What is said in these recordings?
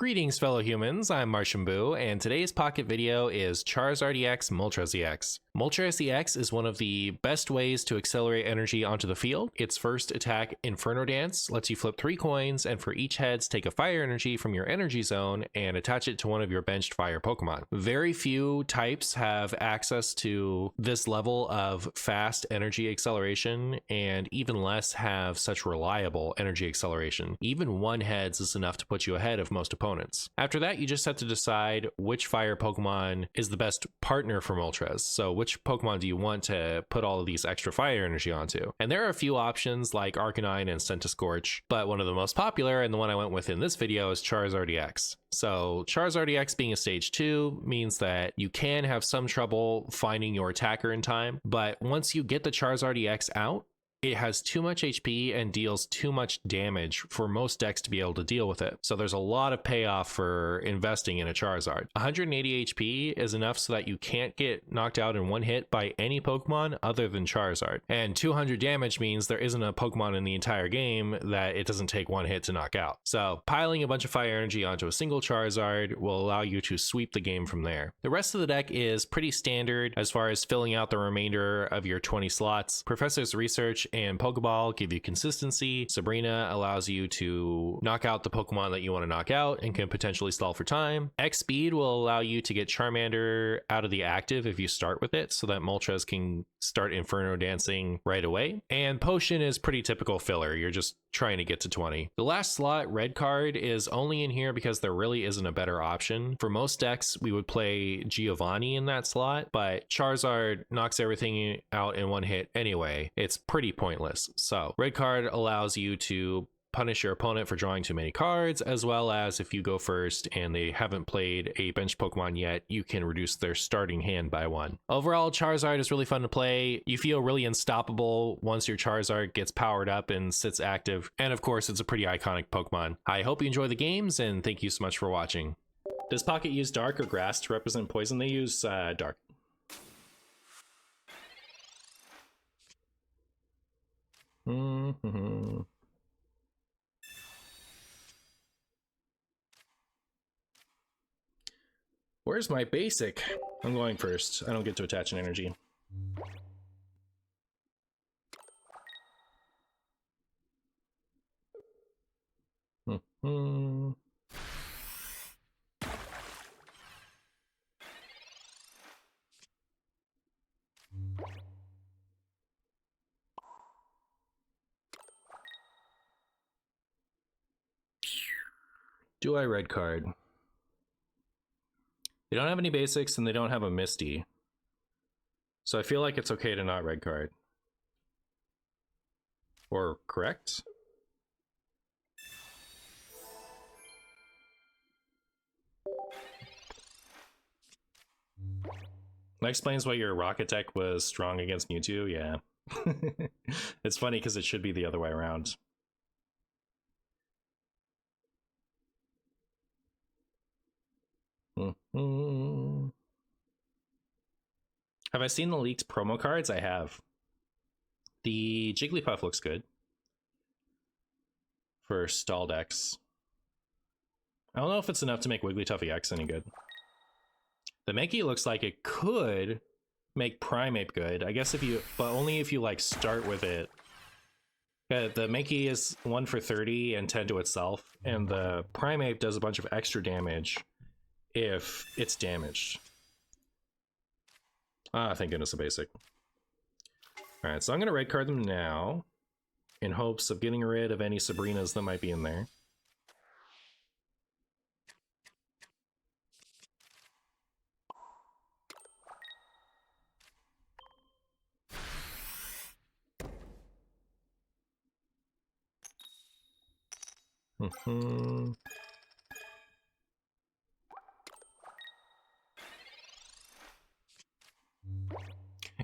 Greetings, fellow humans. I'm MartianBuu, and today's pocket video is Charizard EX Moltres EX. Moltres EX is one of the best ways to accelerate energy onto the field. Its first attack, Inferno Dance, lets you flip 3 coins, and for each heads, take a fire energy from your energy zone and attach it to one of your benched fire Pokemon. Very few types have access to this level of fast energy acceleration, and even less have such reliable energy acceleration. Even 1 heads is enough to put you ahead of most opponents. After that, you just have to decide which fire Pokemon is the best partner for Moltres. So which Pokemon do you want to put all of these extra fire energy onto? And there are a few options like Arcanine and Centiskorch, but one of the most popular, and the one I went with in this video, is Charizard EX. So Charizard EX being a stage 2 means that you can have some trouble finding your attacker in time, but once you get the Charizard EX out, it has too much HP and deals too much damage for most decks to be able to deal with it. So there's a lot of payoff for investing in a Charizard. 180 HP is enough so that you can't get knocked out in 1 hit by any Pokemon other than Charizard. And 200 damage means there isn't a Pokemon in the entire game that it doesn't take 1 hit to knock out. So piling a bunch of fire energy onto a single Charizard will allow you to sweep the game from there. The rest of the deck is pretty standard as far as filling out the remainder of your 20 slots. Professor's Research and Pokeball give you consistency. Sabrina allows you to knock out the Pokemon that you want to knock out and can potentially stall for time. X Speed will allow you to get Charmander out of the active if you start with it, so that Moltres can start Inferno Dancing right away. And Potion is pretty typical filler. You're just trying to get to 20. The last slot, Red Card, is only in here because there really isn't a better option. For most decks, we would play Giovanni in that slot, but Charizard knocks everything out in 1 hit anyway. It's pretty pointless. So Red Card allows you to punish your opponent for drawing too many cards, as well as if you go first and they haven't played a bench Pokemon yet, you can reduce their starting hand by 1. Overall, Charizard is really fun to play. You feel really unstoppable once your Charizard gets powered up and sits active. And of course, it's a pretty iconic Pokemon. I hope you enjoy the games, and thank you so much for watching. Does Pocket use Dark or Grass to represent poison? They use Dark. Where's my basic? I'm going first. I don't get to attach an energy. Do I Red Card? They don't have any basics and they don't have a Misty. So I feel like it's okay to not Red Card. Or correct? That explains why your Rocket deck was strong against Mewtwo, yeah. It's funny because it should be the other way around. Have I seen the leaked promo cards? I have. The Jigglypuff looks good for stall decks. I don't know if it's enough to make Wigglytuff EX any good. The Mankey looks like it could make Primeape good. I guess if you, but only if you like start with it. The Mankey is 1 for 30 and 10 to itself, and the Primeape does a bunch of extra damage if it's damaged. Ah, thank goodness, a basic. Alright, so I'm going to Red Card them now in hopes of getting rid of any Sabrinas that might be in there.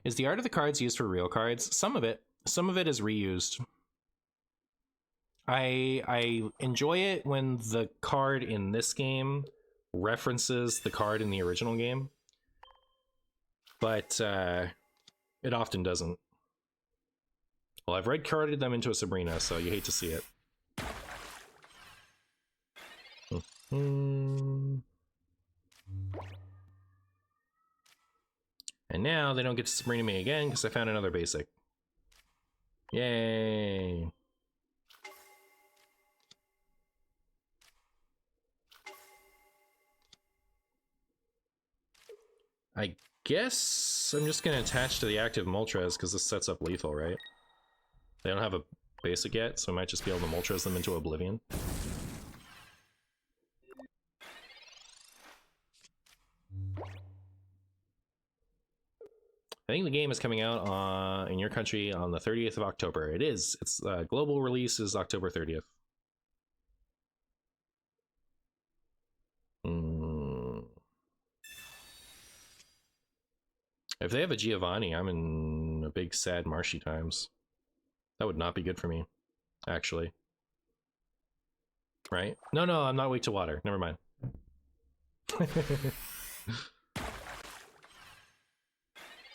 Is the art of the cards used for real cards? Some of it. Some of it is reused. I enjoy it when the card in this game references the card in the original game, but it often doesn't. Well, I've red carded them into a Sabrina, so you hate to see it. And now they don't get to spring to me again because I found another basic. Yay! I guess I'm just gonna attach to the active Moltres because this sets up lethal, right? They don't have a basic yet, so I might just be able to Moltres them into oblivion. I think the game is coming out in your country on the 30th of October. It is. Its global release is October 30th. If they have a Giovanni, I'm in a big sad marshy times. That would not be good for me, actually. Right? No, I'm not weak to water. Never mind.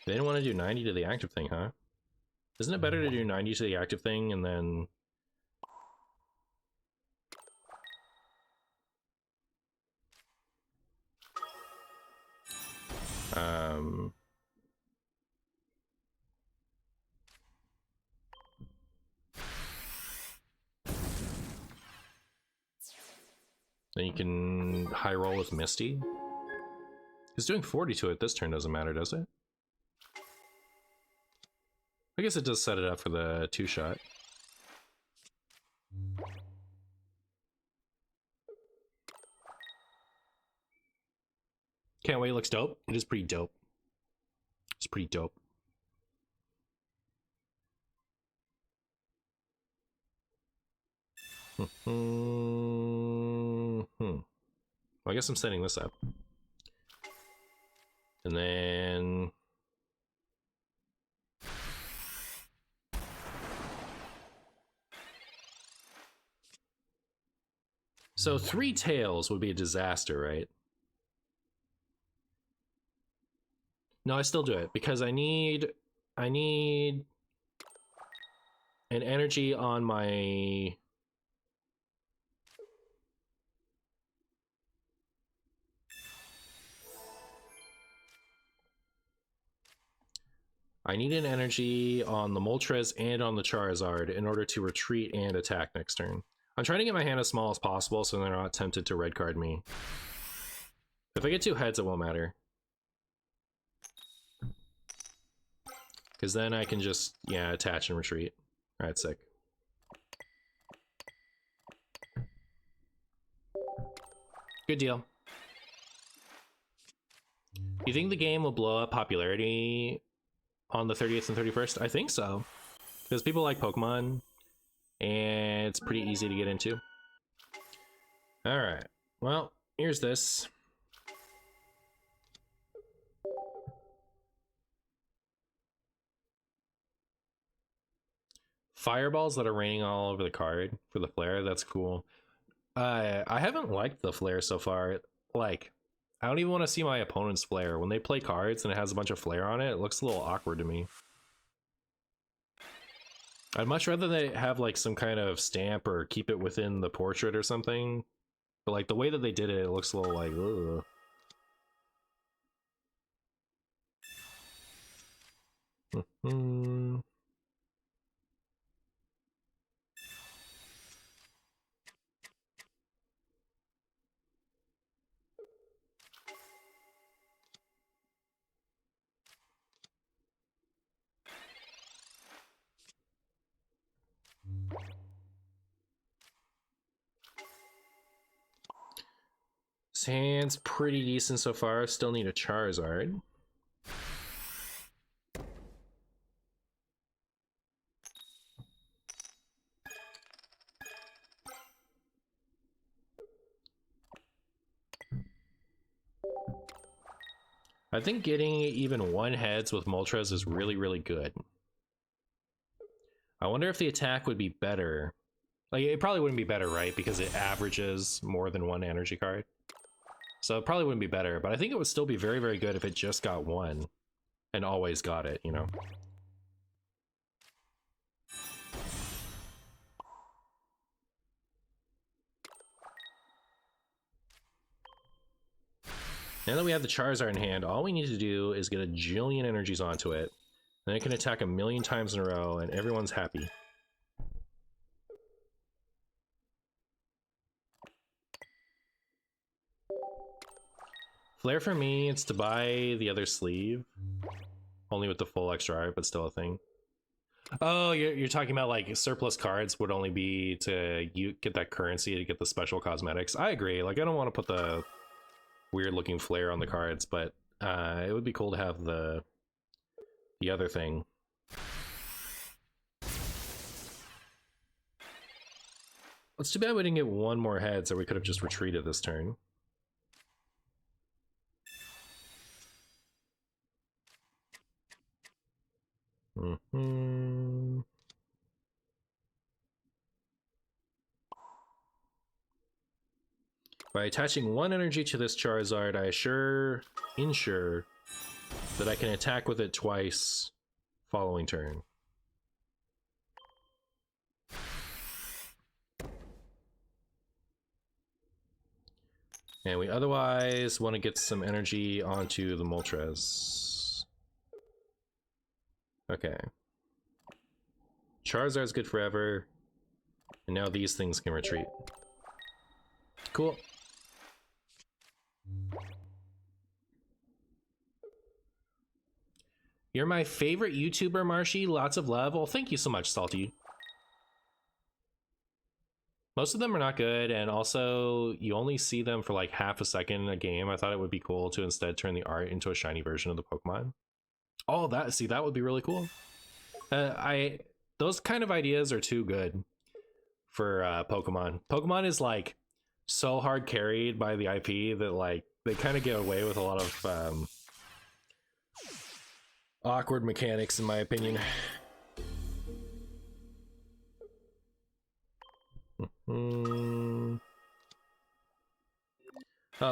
They didn't want to do 90 to the active thing, huh? Isn't it better to do 90 to the active thing and then... Then you can high roll with Misty. He's doing 40 to it this turn, doesn't matter, does it? I guess it does set it up for the 2-shot. Can't wait, looks dope. It is pretty dope. It's pretty dope. Well, I guess I'm setting this up. And then... So 3 tails would be a disaster, right? No, I still do it because I need an energy on my... I need an energy on the Moltres and on the Charizard in order to retreat and attack next turn. I'm trying to get my hand as small as possible so they're not tempted to red card me. If I get 2 heads, it won't matter. Because then I can just, yeah, attach and retreat. Alright, sick. Good deal. You think the game will blow up popularity on the 30th and 31st? I think so. Because people like Pokemon, and it's pretty easy to get into. Alright, well, here's this. Fireballs that are raining all over the card for the flare, that's cool. I haven't liked the flare so far. Like, I don't even want to see my opponent's flare. When they play cards and it has a bunch of flare on it, it looks a little awkward to me. I'd much rather they have like some kind of stamp or keep it within the portrait or something. But like the way that they did it, it looks a little like, ugh. This hand's pretty decent so far. Still need a Charizard. I think getting even 1 heads with Moltres is really, really good. I wonder if the attack would be better. Like, it probably wouldn't be better, right? Because it averages more than 1 energy card. So it probably wouldn't be better, but I think it would still be very, very good if it just got 1 and always got it, you know? Now that we have the Charizard in hand, all we need to do is get a jillion energies onto it. Then it can attack a million times in a row, and everyone's happy. Flare for me, it's to buy the other sleeve. Only with the full extra art, but still a thing. Oh, you're talking about like surplus cards would only be to you get that currency to get the special cosmetics. I agree. Like I don't want to put the weird looking flare on the cards, but it would be cool to have the other thing. It's too bad we didn't get one more head, so we could have just retreated this turn. By attaching one energy to this Charizard, I ensure that I can attack with it twice following turn. And we otherwise want to get some energy onto the Moltres. Okay. Charizard's good forever. And now these things can retreat. Cool. You're my favorite YouTuber, Marshy. Lots of love. Well, thank you so much, Salty. Most of them are not good, and also you only see them for like half a second in a game. I thought it would be cool to instead turn the art into a shiny version of the Pokemon. Oh, that would be really cool. Those kind of ideas are too good for Pokemon. Pokemon is like so hard carried by the IP that like they kind of get away with a lot of awkward mechanics, in my opinion. Oh,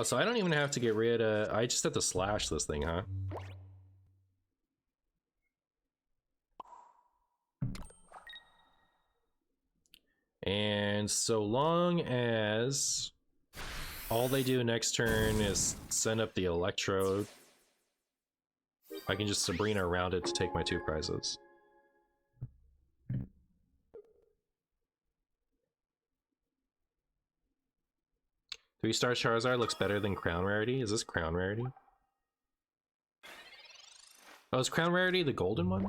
so I don't even have to get rid of... I just have to slash this thing, huh? And so long as all they do next turn is send up the Electrode, I can just Sabrina around it to take my 2 prizes. Three-star Charizard looks better than Crown Rarity. Is this Crown Rarity? Oh, is Crown Rarity the golden one?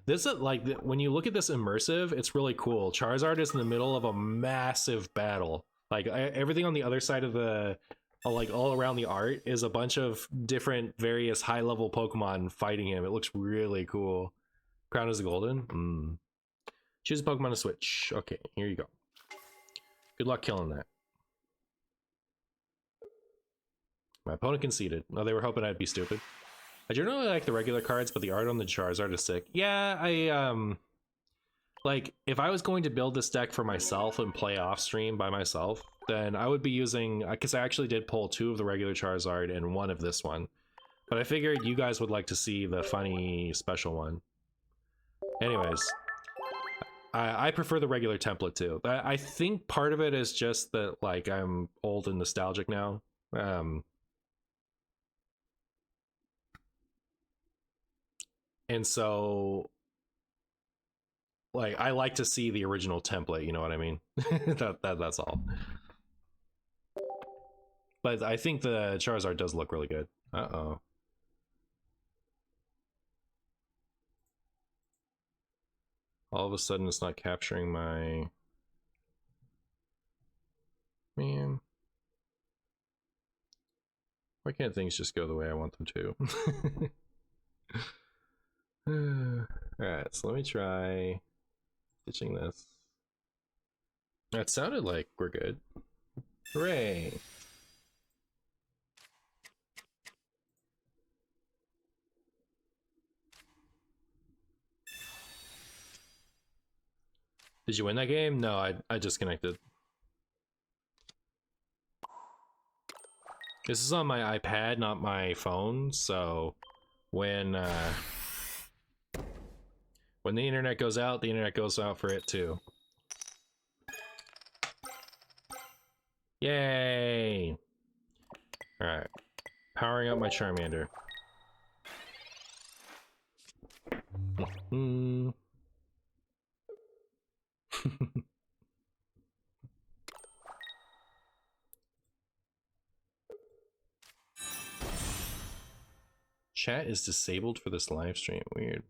This is like, when you look at this immersive, it's really cool. Charizard is in the middle of a massive battle. Like everything on the other side of the, like all around the art is a bunch of different various high-level Pokemon fighting him. It looks really cool. Crown is the golden. Choose a Pokemon to switch. Okay, here you go. Good luck killing that. My opponent conceded. Oh, they were hoping I'd be stupid. I generally like the regular cards, but the art on the Charizard is sick. Yeah, I like if I was going to build this deck for myself and play off stream by myself, then I would be using, because I actually did pull 2 of the regular Charizard and 1 of this one. But I figured you guys would like to see the funny special one. Anyways, I prefer the regular template too. I think part of it is just that like I'm old and nostalgic now. And so like I like to see the original template, you know what I mean? That's all. But I think the Charizard does look really good. Uh-oh. All of a sudden it's not capturing my... Man. Why can't things just go the way I want them to? Alright, so let me try stitching this. That sounded like we're good. Hooray! Did you win that game? No, I disconnected. This is on my iPad, not my phone, so when the internet goes out, the internet goes out for it too. Yay! Alright. Powering up my Charmander. Chat is disabled for this live stream. Weird.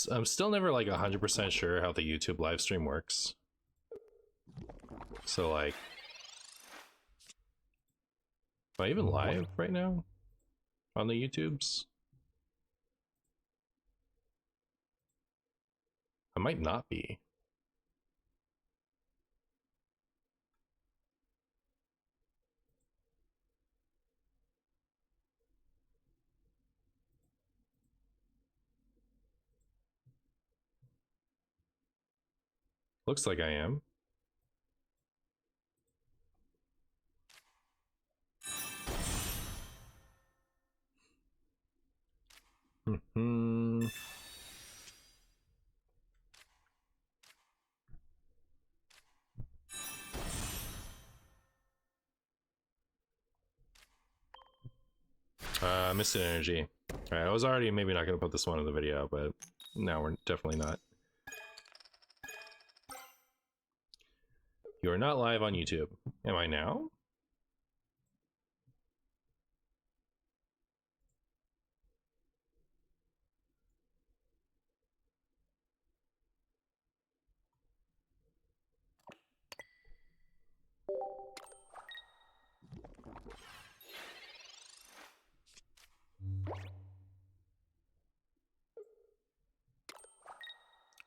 I'm still never like 100% sure how the YouTube live stream works. So like, am I even live right now on the YouTubes? I might not be. Looks like I am. Missing energy. Alright, I was already maybe not gonna put this one in the video, but now we're definitely not. You are not live on YouTube. Am I now?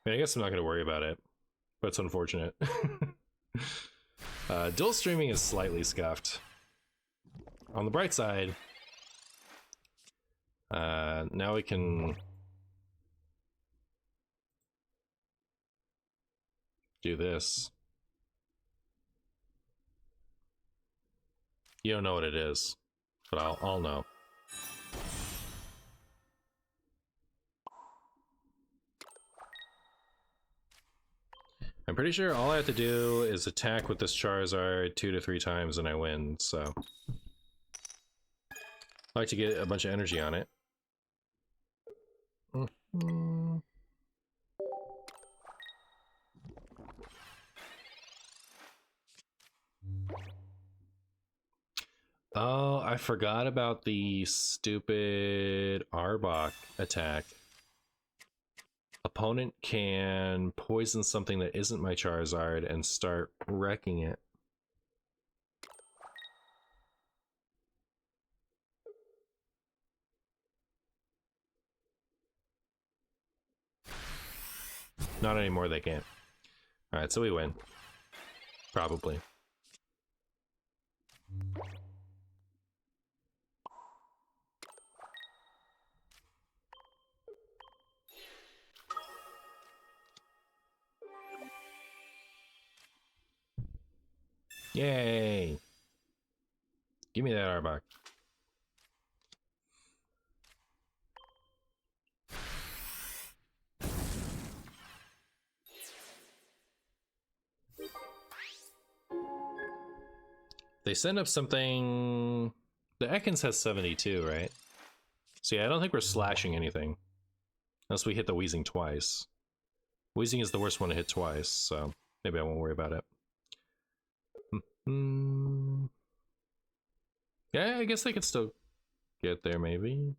I guess I'm not going to worry about it, but it's unfortunate. Dual streaming is slightly scuffed. On the bright side, now we can do this. You don't know what it is, but I'll know. I'm pretty sure all I have to do is attack with this Charizard 2 to 3 times and I win, so I like to get a bunch of energy on it. Oh, I forgot about the stupid Arbok attack. Opponent can poison something that isn't my Charizard and start wrecking it. Not anymore, they can't. Alright, so we win. Probably. Yay! Give me that Arbok. They send up something... The Ekans has 72, right? So yeah, I don't think we're slashing anything. Unless we hit the Weezing twice. Weezing is the worst one to hit twice, so maybe I won't worry about it. Yeah, I guess they could still get there, maybe.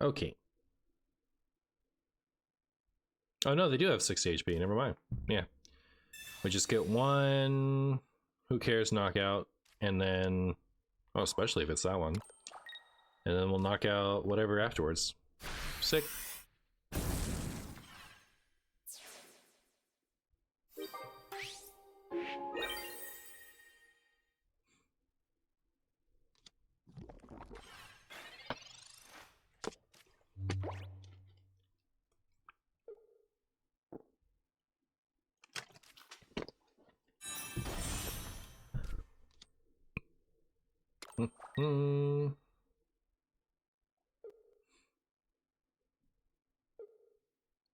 Okay. Oh no, they do have 60 HP, never mind. Yeah. We just get one Who cares knockout, and then, oh, especially if it's that one. And then we'll knock out whatever afterwards. Sick.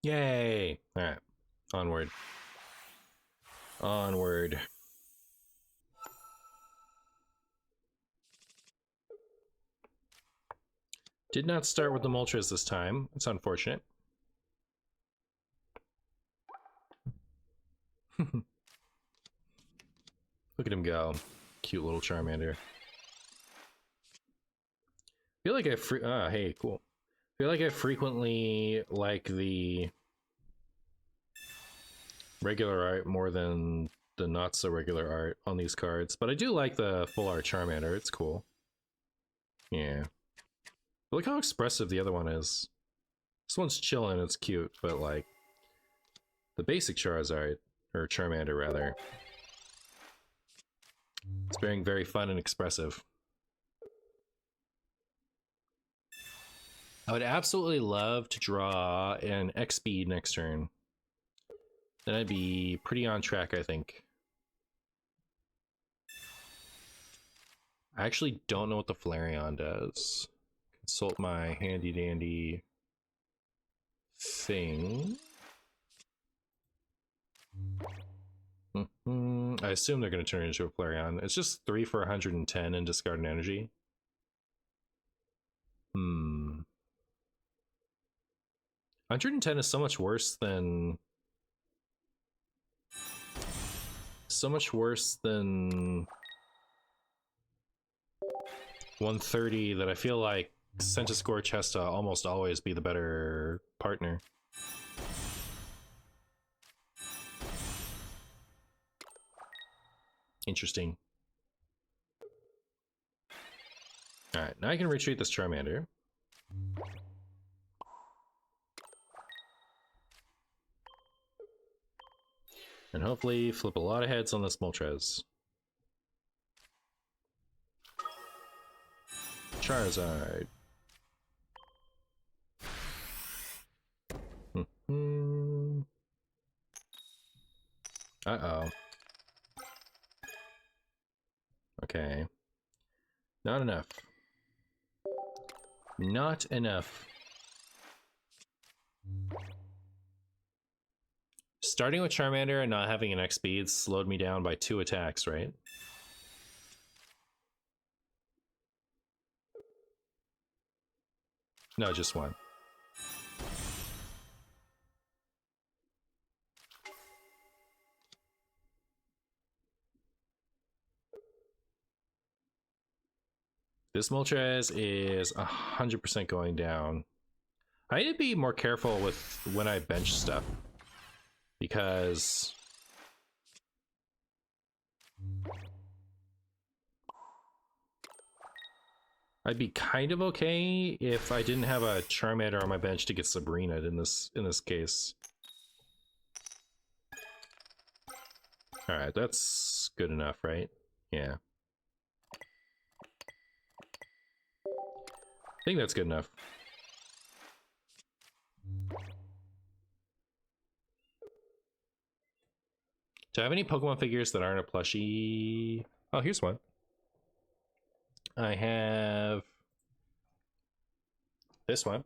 Yay! Alright. Onward. Onward. Did not start with the Moltres this time. It's unfortunate. Look at him go. Cute little Charmander. I feel like hey, cool. I feel like I frequently like the regular art more than the not so regular art on these cards, but I do like the full art Charmander. It's cool. Yeah. But look how expressive the other one is. This one's chilling, it's cute, but like the basic Charizard, or Charmander rather, it's being very fun and expressive. I would absolutely love to draw an X-Speed next turn. Then I'd be pretty on track, I think. I actually don't know what the Flareon does. Consult my handy dandy thing. I assume they're going to turn it into a Flareon. It's just 3 for 110 and discard an energy. 110 is so much worse than 130 that I feel like Centiskorch has to almost always be the better partner. Interesting. Alright, now I can retreat this Charmander. And hopefully flip a lot of heads on this Moltres. Charizard. Uh-oh. Okay. Not enough. Not enough. Starting with Charmander and not having an X-Speed slowed me down by 2 attacks, right? No, just 1. This Moltres is 100% going down. I need to be more careful with when I bench stuff, because I'd be kind of okay if I didn't have a Charmander on my bench to get Sabrina'd in this case. All right, that's good enough, right? Yeah. I think that's good enough. Do I have any Pokemon figures that aren't a plushie? Oh, here's one. I have this one.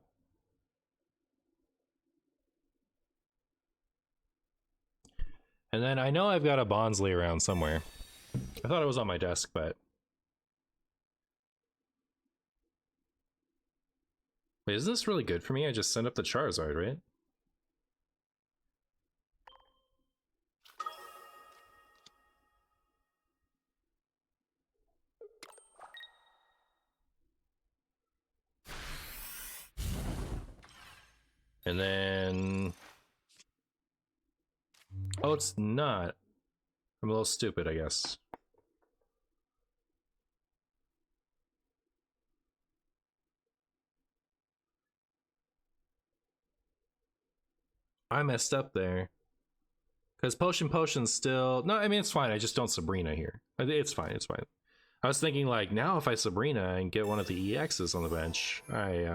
And then I know I've got a Bonsly around somewhere. I thought it was on my desk, but... Wait, isn't this really good for me? I just sent up the Charizard, right? And then... Oh, it's not. I'm a little stupid, I guess. I messed up there. Because Potion's still... No, I mean, it's fine. I just don't Sabrina here. It's fine, it's fine. I was thinking, like, now if I Sabrina and get one of the EXs on the bench, I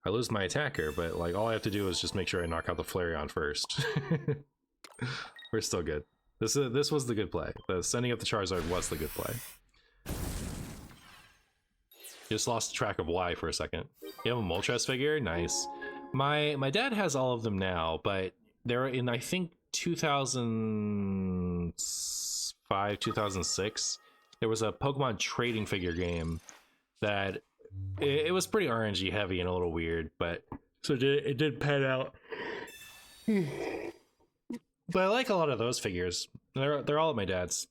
lose my attacker, but, like, all I have to do is just make sure I knock out the Flareon first. We're still good. This was the good play. The sending up the Charizard was the good play. Just lost track of why for a second. You have a Moltres figure? Nice. My dad has all of them now, but they're in, I think, 2005, 2006. There was a Pokemon trading figure game that it was pretty RNG heavy and a little weird, but so it did pan out. But I like a lot of those figures. They're all at my dad's.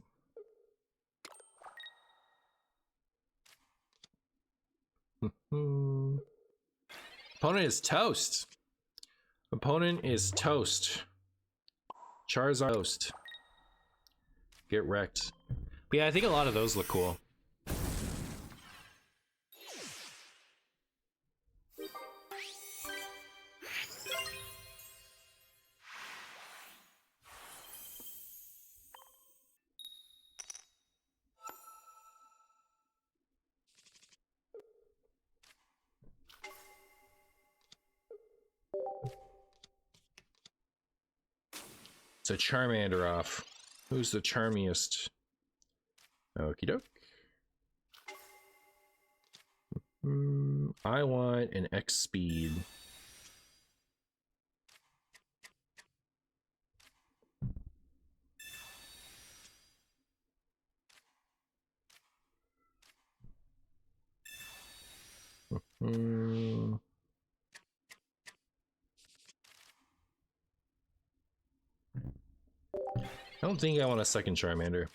Opponent is toast. Opponent is toast. Charizard toast. Get wrecked. But yeah, I think a lot of those look cool. It's a Charmander off. Who's the charmiest? Okie doke. I want an X speed. I don't think I want a second Charmander.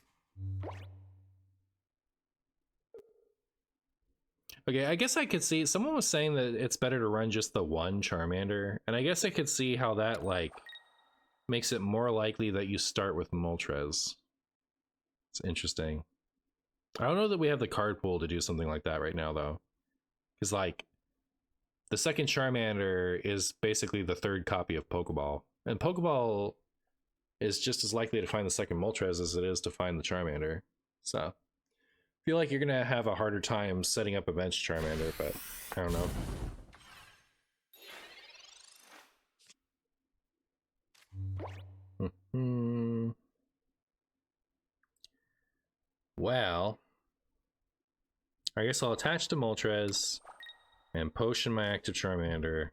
Okay, I guess I could see, someone was saying that it's better to run just the one Charmander, and I guess I could see how that, like, makes it more likely that you start with Moltres. It's interesting. I don't know that we have the card pool to do something like that right now, though. Because, like, the second Charmander is basically the third copy of Pokeball, and Pokeball is just as likely to find the second Moltres as it is to find the Charmander. So, I feel like you're gonna have a harder time setting up a bench Charmander, but I don't know. Well, I guess I'll attach to Moltres and potion my active Charmander.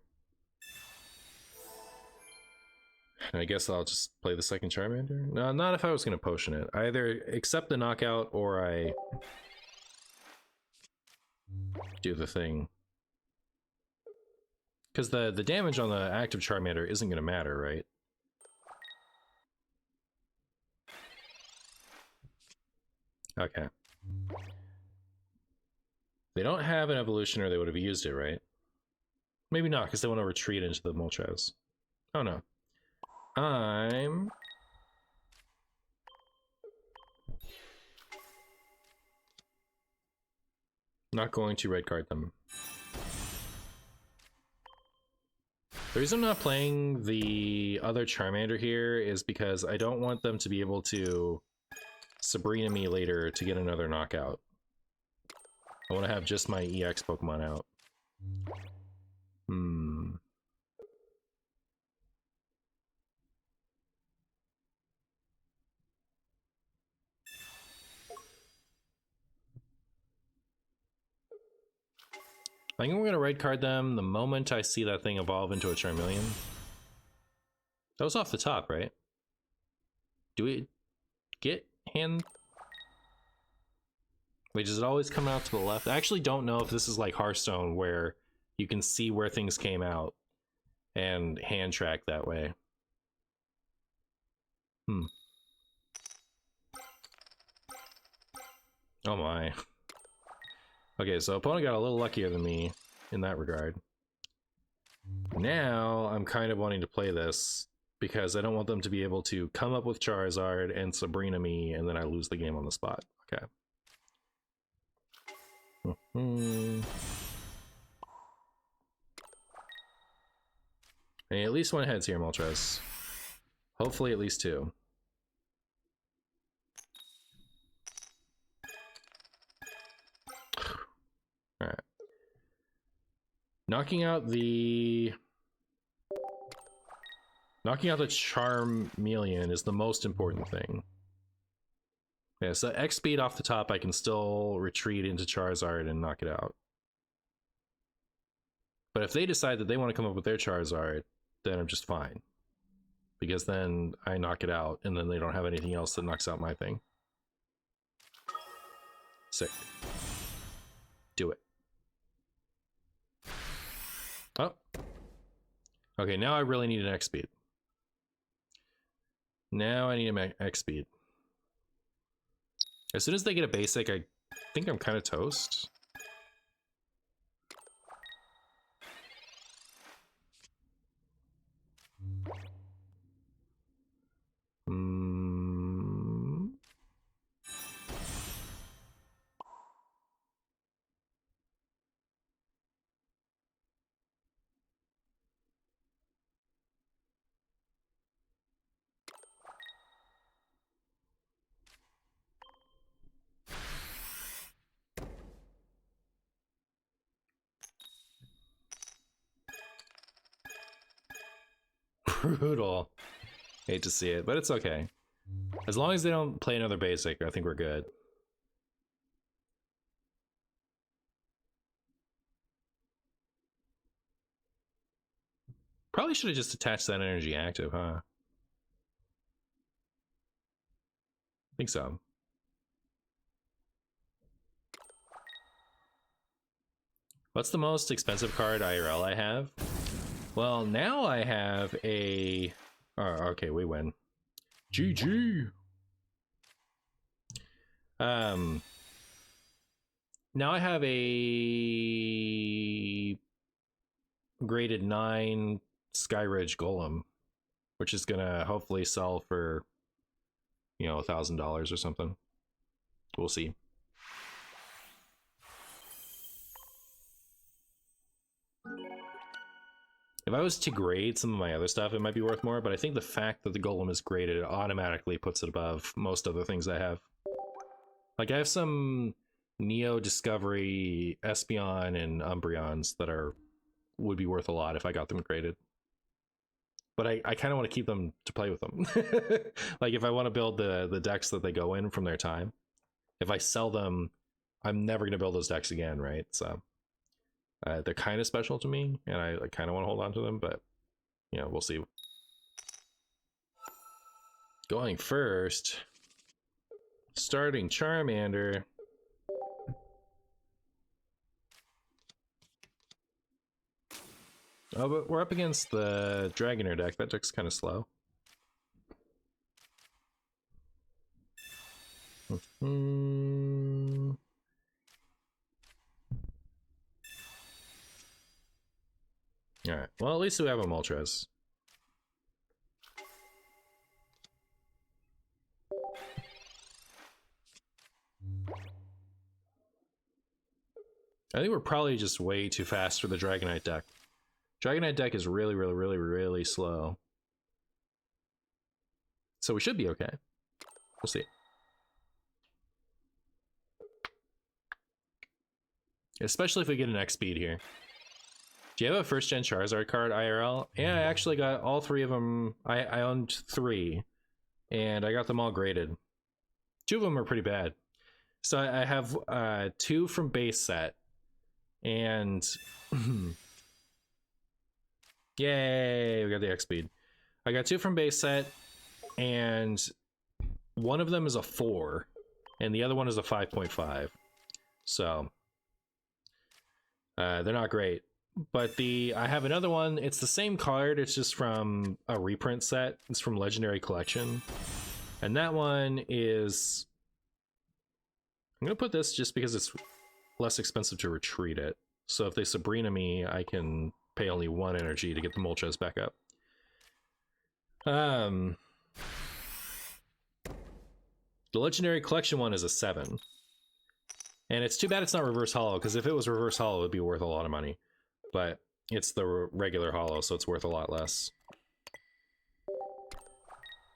And I guess I'll just play the second Charmander? No, not if I was going to potion it. I either accept the knockout or I do the thing. Because the damage on the active Charmander isn't going to matter, right? Okay. They don't have an evolution or they would have used it, right? Maybe not, because they want to retreat into the Moltres. Oh no. I'm not going to red card them. The reason I'm not playing the other Charmander here is because I don't want them to be able to Sabrina me later to get another knockout. I want to have just my EX Pokemon out. I think we're going to red card them the moment I see that thing evolve into a Charmeleon. That was off the top, right? Do we get hand? Wait, does it always come out to the left? I actually don't know if this is like Hearthstone where you can see where things came out and hand track that way. Oh my. Okay, so opponent got a little luckier than me in that regard. Now I'm kind of wanting to play this because I don't want them to be able to come up with Charizard and Sabrina me and then I lose the game on the spot. Okay. And at least one heads here, Moltres. Hopefully at least two. Alright. Knocking out the Charmeleon is the most important thing. Yeah, so X speed off the top, I can still retreat into Charizard and knock it out. But if they decide that they want to come up with their Charizard, then I'm just fine. Because then I knock it out, and then they don't have anything else that knocks out my thing. Sick. Do it. Oh. Okay, now I really need an X speed. Now I need an X speed. As soon as they get a basic, I think I'm kind of toast. Brutal. Hate to see it, but it's okay. As long as they don't play another basic, I think we're good. Probably should have just attached that energy active, huh? I think so. What's the most expensive card IRL I have? Well, now I have a... Oh, okay, we win. GG! Now I have a graded 9 Skyridge Golem, which is gonna hopefully sell for, you know, $1,000 or something. We'll see. If I was to grade some of my other stuff, it might be worth more, but I think the fact that the Golem is graded, it automatically puts it above most other things I have. Like, I have some Neo, Discovery, Espeon, and Umbreons that would be worth a lot if I got them graded. But I kind of want to keep them to play with them. Like, if I want to build the decks that they go in from their time, if I sell them, I'm never going to build those decks again, right? So... they're kind of special to me, and I kind of want to hold on to them, but, you know, we'll see. Going first, starting Charmander. Oh, but we're up against the Dragonair deck. That deck's kind of slow. Alright, well, at least we have a Moltres. I think we're probably just way too fast for the Dragonite deck. Dragonite deck is really, really, really, really slow. So we should be okay. We'll see. Especially if we get an X speed here. Do you have a first gen Charizard card IRL? Yeah, I actually got all three of them. I owned 3, and I got them all graded. 2 of them are pretty bad. So I have 2 from base set, and yay, we got the X speed. I got 2 from base set, and one of them is a 4, and the other one is a 5.5. So they're not great. But I have another one. It's the same card. It's just from a reprint set. It's from Legendary Collection. And that one is... I'm going to put this just because it's less expensive to retreat it. So if they Sabrina me, I can pay only 1 energy to get the Moltres back up. The Legendary Collection one is a 7. And it's too bad it's not reverse hollow, because if it was reverse hollow, it would be worth a lot of money. But It's the regular holo, so it's worth a lot less.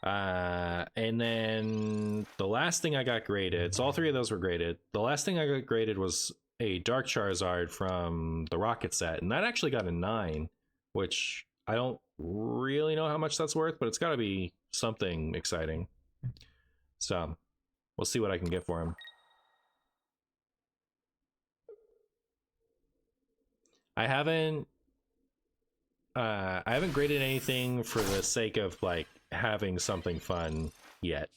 And then the last thing I got graded, so all three of those were graded. The last thing I got graded was a Dark Charizard from the Rocket set, and that actually got a 9, which I don't really know how much that's worth, but it's got to be something exciting. So we'll see what I can get for him. I haven't graded anything for the sake of like having something fun yet.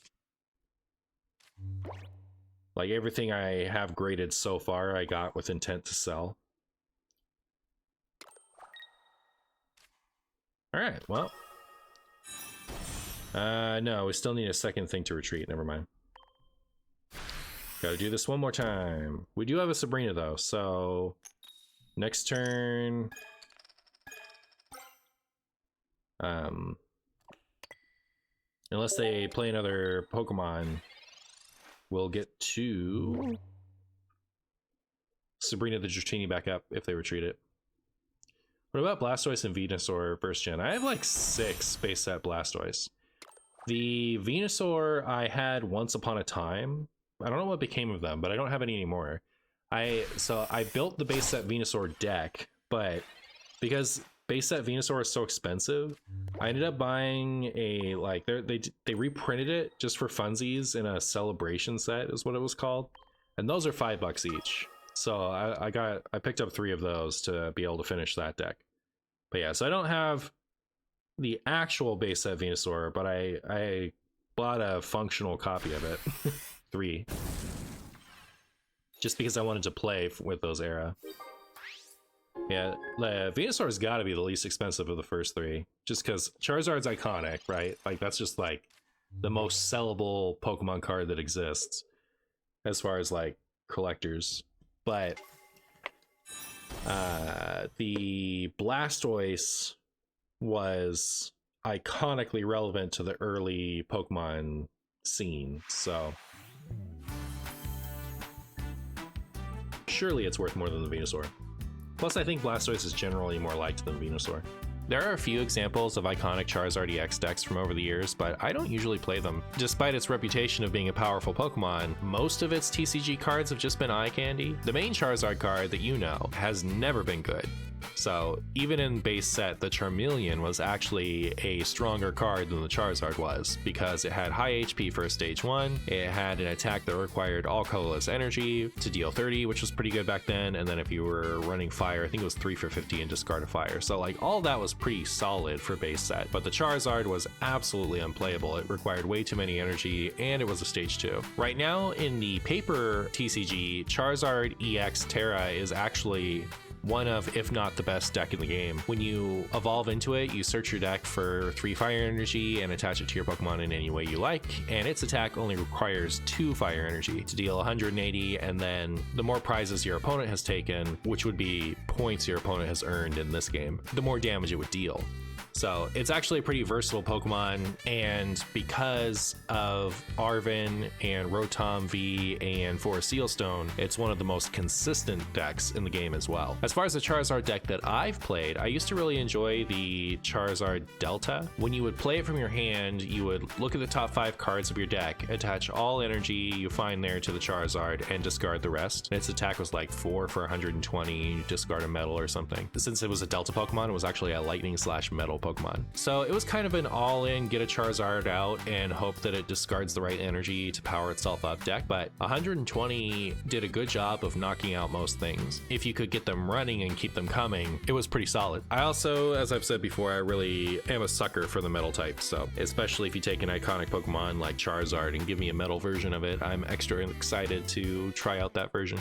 Like everything I have graded so far I got with intent to sell. All right, well, no, we still need a second thing to retreat. Never mind. Gotta do this one more time. We do have a Sabrina though, so next turn, unless they play another Pokemon, we'll get to Sabrina the Dratini back up if they retreat it. What about Blastoise and Venusaur first gen? I have like 6 base set Blastoise. The Venusaur I had once upon a time. I don't know what became of them, but I don't have any anymore. So I built the base set Venusaur deck, but because base set Venusaur is so expensive, I ended up buying a like they reprinted it just for funsies in a celebration set is what it was called, and those are $5 each. So I picked up 3 of those to be able to finish that deck. But yeah, so I don't have the actual base set Venusaur, but I bought a functional copy of it. 3. Just because I wanted to play with those era. Yeah, the Venusaur's got to be the least expensive of the first 3. Just because Charizard's iconic, right? Like, that's just, like, the most sellable Pokemon card that exists. As far as, like, collectors. But the Blastoise was iconically relevant to the early Pokemon scene, so surely it's worth more than the Venusaur. Plus, I think Blastoise is generally more liked than Venusaur. There are a few examples of iconic Charizard EX decks from over the years, but I don't usually play them. Despite its reputation of being a powerful Pokemon, most of its TCG cards have just been eye candy. The main Charizard card that you know has never been good. So even in base set, the Charmeleon was actually a stronger card than the Charizard was, because it had high HP for stage 1, it had an attack that required all colorless energy to deal 30, which was pretty good back then, and then if you were running fire, I think it was 3 for 50 and discard a fire. So like all that was pretty solid for base set, but the Charizard was absolutely unplayable. It required way too many energy, and it was a stage 2. Right now in the paper TCG, Charizard EX Terra is actually one of, if not the best deck in the game. When you evolve into it, you search your deck for 3 fire energy and attach it to your Pokemon in any way you like, and its attack only requires 2 fire energy to deal 180, and then the more prizes your opponent has taken, which would be points your opponent has earned in this game, the more damage it would deal. So it's actually a pretty versatile Pokemon, and because of Arven and Rotom V and Forest Sealstone, it's one of the most consistent decks in the game as well. As far as the Charizard deck that I've played, I used to really enjoy the Charizard Delta. When you would play it from your hand, you would look at the top 5 cards of your deck, attach all energy you find there to the Charizard, and discard the rest. Its attack was like 4 for 120, discard a metal or something. Since it was a Delta Pokemon, it was actually a Lightning/Metal Pokemon. So it was kind of an all-in, get a Charizard out and hope that it discards the right energy to power itself up deck, but 120 did a good job of knocking out most things. If you could get them running and keep them coming, it was pretty solid. I also, as I've said before, I really am a sucker for the metal type, so especially if you take an iconic Pokemon like Charizard and give me a metal version of it, I'm extra excited to try out that version.